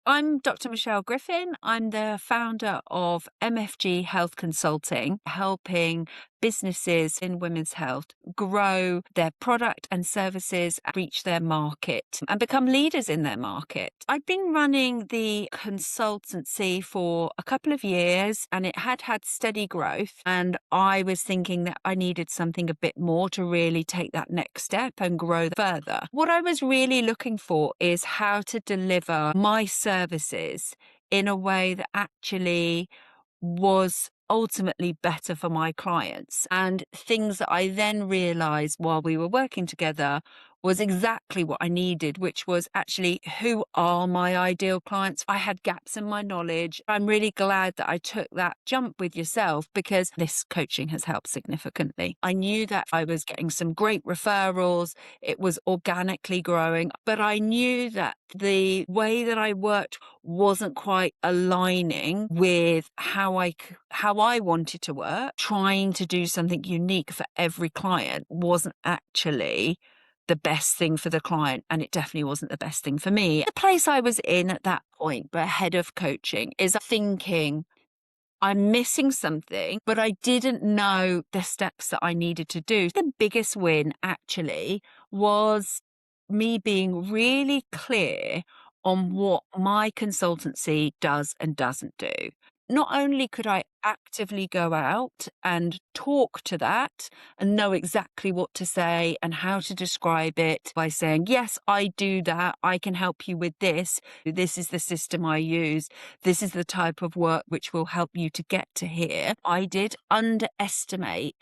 I'm Dr. Michelle Griffin. I'm the founder of MFG Health Consulting, helping businesses in women's health grow their product and services, reach their market, and become leaders in their market. I've been running the consultancy for a couple of years and it had steady growth. And I was thinking that I needed something a bit more to really take that next step and grow further. What I was really looking for is how to deliver my services in a way that actually was ultimately better for my clients. And things that I then realized while we were working together was exactly what I needed, which was actually, who are my ideal clients? I had gaps in my knowledge. I'm really glad that I took that jump with yourself because this coaching has helped significantly. I knew that I was getting some great referrals. It was organically growing, but I knew that the way that I worked wasn't quite aligning with how I wanted to work. Trying to do something unique for every client wasn't actually the best thing for the client, and it definitely wasn't the best thing for me. The place I was in at that point, but head of coaching, is thinking I'm missing something, but I didn't know the steps that I needed to do. The biggest win actually was me being really clear on what my consultancy does and doesn't do. Not only could I actively go out and talk to that and know exactly what to say and how to describe it by saying, yes, I do that. I can help you with this. This is the system I use. This is the type of work which will help you to get to here. I did underestimate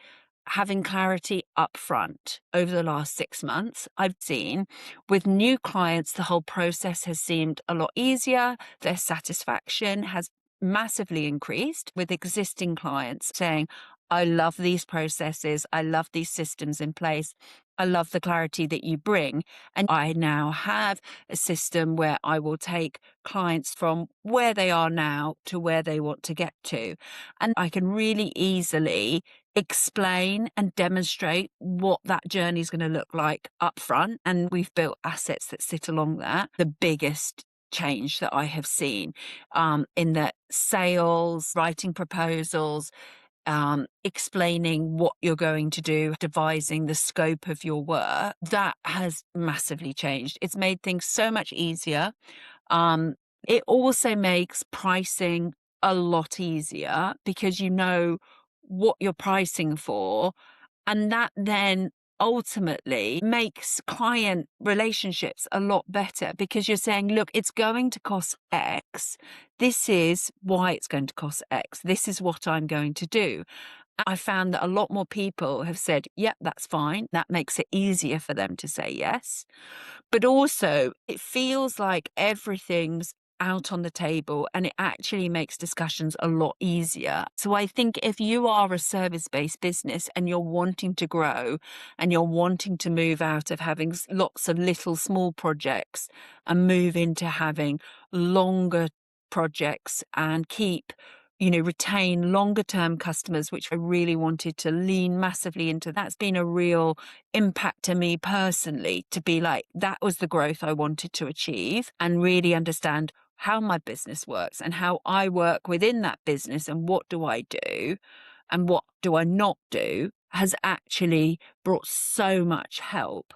having clarity up front over the last 6 months. I've seen with new clients, the whole process has seemed a lot easier. Their satisfaction has massively increased, with existing clients saying, I love these processes. I love these systems in place. I love the clarity that you bring. And I now have a system where I will take clients from where they are now to where they want to get to. And I can really easily explain and demonstrate what that journey is going to look like up front. And we've built assets that sit along that. The biggest change that I have seen in the sales, writing proposals, explaining what you're going to do, devising the scope of your work, that has massively changed. It's made things so much easier. It also makes pricing a lot easier because you know what you're pricing for. And that then ultimately makes client relationships a lot better because you're saying, look, it's going to cost X. This is why it's going to cost X. This is what I'm going to do. I found that a lot more people have said, yep, that's fine. That makes it easier for them to say yes. But also, it feels like everything's out on the table and it actually makes discussions a lot easier. So I think if you are a service-based business and you're wanting to grow and you're wanting to move out of having lots of little small projects and move into having longer projects and retain longer term customers, which I really wanted to lean massively into. That's been a real impact to me personally, to be like, that was the growth I wanted to achieve and really understand how my business works and how I work within that business and what do I do and what do I not do, has actually brought so much help